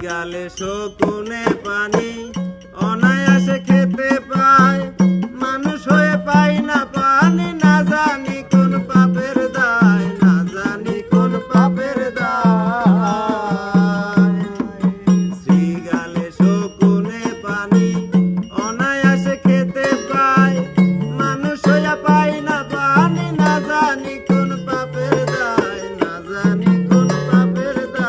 গালে শকুনে পানি অনায়াসে খেতে পায়, মানুষ হয়ে পাই না পানি, না জানি কোন পাপের দায়, না জানি কোন পাপের দায়। শ্রীগালে শকুনে পানি অনায়াসে খেতে পায়, মানুষ হয়ে পাই না পানি, না জানি কোন পাপের দায়, না জানি কোন পাপের দায়।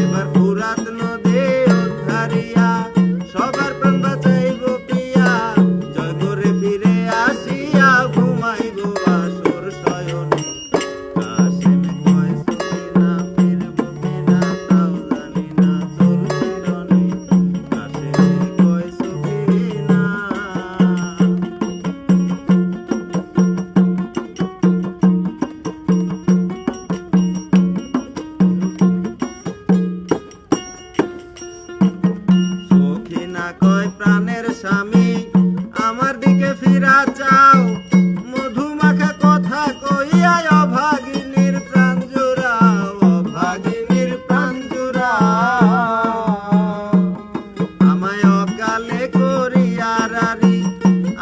এবার ফুরাত নদী উদ্ধারিয়া সবার প্রাণ বাঁচাইব পিয়া, জয় করে ফিরে আসিয়া ঘুমাইব আসর শয়নে। কাশেম কয় সকিনা ফিরব কিনা তাও জানি না চোর চিরনে, কাশেম কয় সকিনা। সখিনা কয় প্রাণের স্বামী আমার দিকে ফিরা চাও, মধুমাখা কথা কইয়া অভাগিনীর প্রাণ জুড়াও, অভাগিনীর প্রাণ জুড়াও। আমায় অকালে করিয়া রারি,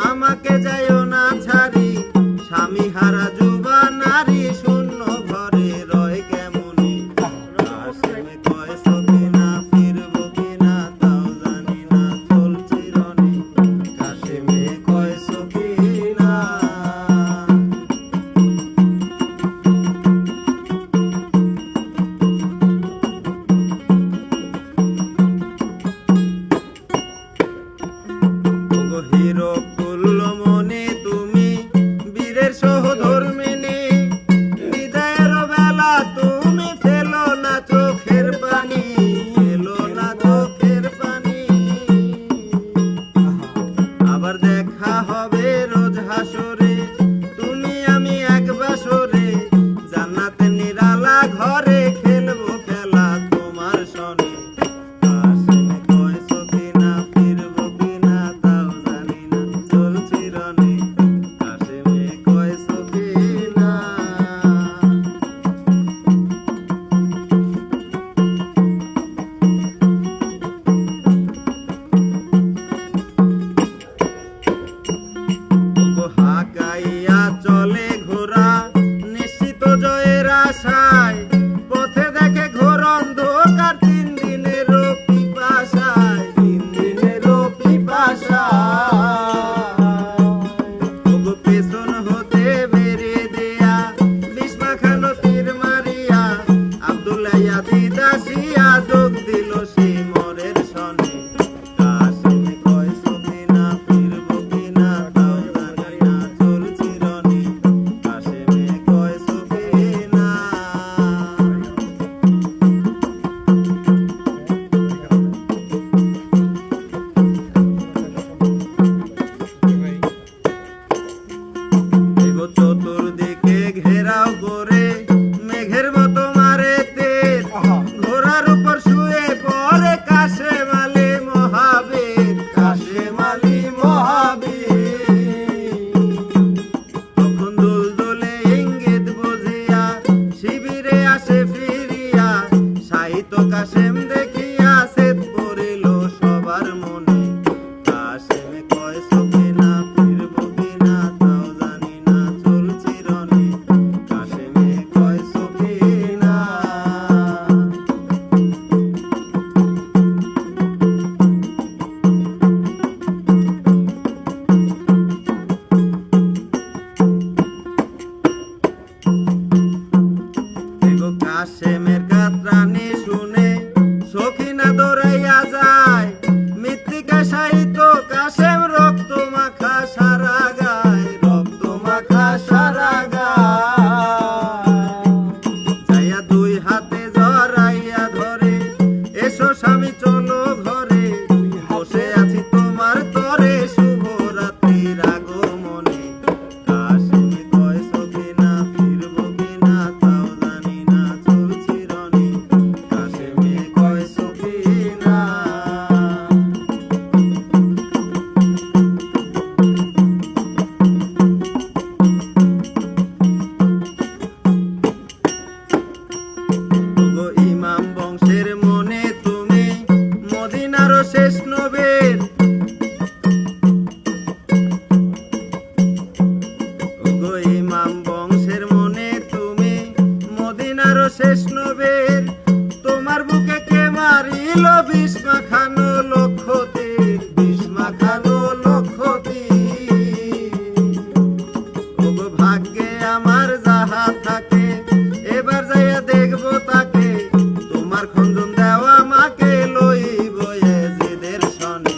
আমাকে যাইও না ছাড়ি, স্বামী হারা যুবা নারী শূন্য ঘরে রয় কেমনে। কাশেম কয় সকিনা ফিরব কিনা তাও জানি না চোর চিরনে, কাশেম কয় সকিনা। ওগো হিরো কুল্লমণি তুমি বীরের সহধর্মিণী, বিদায়ের বেলা তুমি ফেলো না চোখের পানি, ফেলো না চোখের পানি। আবার দেখা হবে রোজ হাসরে, তুমি আমি এক বাসরে, জান্নাতে নিরালা ঘরে খেলবো খেলা তোমার সনে। কাশেম কয় সকিনা ফিরব কিনা তাও জানি না চোর চিরনে, কাশেম কয় সকিনা। ওগো হাকাইয়া চলে ঘোড়া নিশ্চিত জয়ের আশায়, পথে দেখে ঘোর অন্ধকার, 3 দিনেরও পিপাসায়, 3 দিনেরও পিপাসায়। ওগো পেছন হতে বেরিয়ে দেয়া বিস্মা খানো তীর মারিয়া, আব্দুল্লাহ ইয়াজিদ আসিয়া যোগ দিল সেই মরের সনে। কাশেম কয় সকিনা ফিরব কিনা তাও জানি না চোর চিরনে, কাশেম কয় সকিনা। এগো চতুর্দিকে ঘেরাও করে মেঘের মতো মারে তেজ, ঘোড়ার উপর শুয়ে পড়ে কাশেম আলী মহাবীর, কাশেম আলী মহাবীর। তখন দুলদুলে ইঙ্গিত বুঝিয়া শিবিরে আসে ফিরিয়া, সাহিত্য কাশেম দেখিয়া সেদ পড়িল সবার মনে। কাশেম কয় সকিনা ফিরব কিনা তাও জানি না চোর চিরনে, কাশেম কয় সকিনা। এগো কাশেমের গাত্রানি শুনে সখিনা দৌড়াইয়া যায়, মৃত্তিকা সাহিত্য কাশেম রক্ত মাখা সারা গায়, রক্ত মাখা সারা গায়। যাইয়া 2 হাতে জড়াইয়া ধরে, এসো স্বামী চলো ঘরে, বসে আছি তোমার তরে শুভ রাত্রির আগমনে। কাশেম কয় সকিনা ফিরব কিনা তাও জানি না চোর চিরনে, ঢের, তোমার বুকে কে মারিল বিষ মাখানো লক্ষ তীর, বিষ মাখানো লক্ষ তীর। ওগো ভাগ্যে আমার যাহা থাকে, এবার যাইয়া দেখবো তাকে, তোমার খঞ্জন দেওয়া মাকে লইব এজিদের সনে।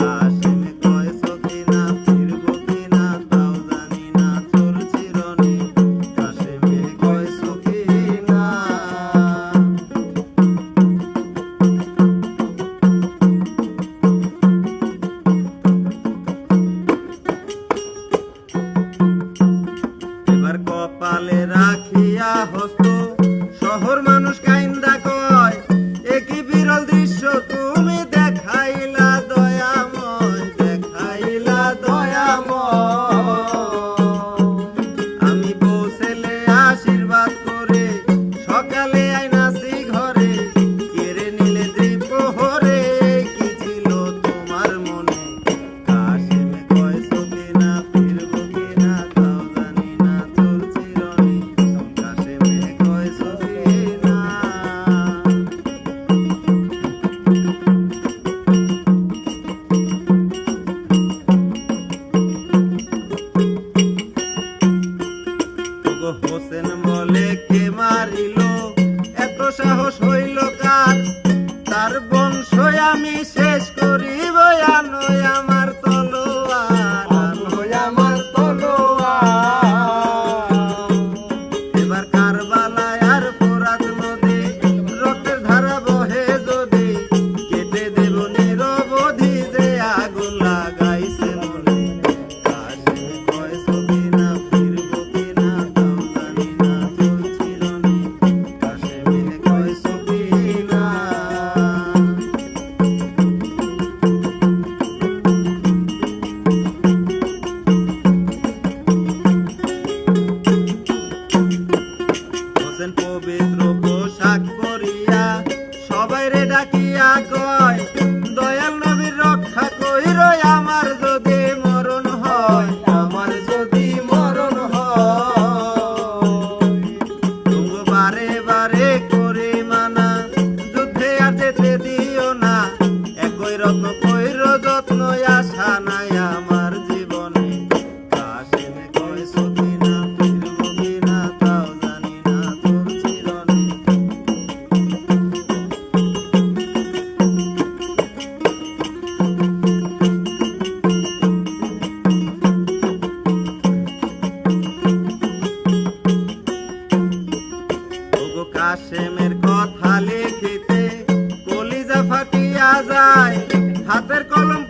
কাশেমে কইছো কিনা ফিরবো কিনা তাও জানি না চোর চিরনে, কাশেমে কইছো কিনা। এবার কপালে রাখিয়া হস্ত, শহর মানুষ কাইন্দা কয়, একই বিরল দৃশ্য তুমি দেখাইলা দয়াময়, দেখাইলা দয়াময়। আমি বউ ছেলে আশীর্বাদ করে সকালে আইনাছি ঘরে, কেড়ে নিলে দ্বিপ্রহরে কি ছিল তোমার মনে। কাশেমে কইছো কিনা ফিরবো কিনা তাও জানি না চোর চিরনে, কাশেমে কইছো কিনা। ওগো হোসেন বলে কে মারিল, এত সাহস হইল কার, তার বংশ আমি শেষ করিব, আনোই আমার তলোয়ার, আনোই আমার তলোয়ার। এবার কারবালায় আর ফোরাত নদী, রক্তের ধারা বহে যদি, কেটে দেব নিরবধি যে আগুন লাগাইছে মনে। কাশেমে কইছো কিনা ফিরবো কিনা তাও জানি না চোর চিরনে, কাশেমে কইছো কিনা। হোসেন পবিত্র পোশাক পরিয়া সবাই রে ডাকিয়া কয়, দয়াল নবীর রক্ষা কইর আমার যদি মরণ হয়, আমার যদি মরণ হয়। তুমি বারে বারে করে মানা, যুদ্ধে আর যেতে দিও না, একই রত্ন কইর যত্ন, আশা নাই আমার জীবনে। কাশেমে কইছো কিনা ফিরবো কিনা তাও জানি না চোর চিরনে। ওগো কাশেমের কথা লিখিতে কলিজা ফাটিয়া যায়, হাতের কলম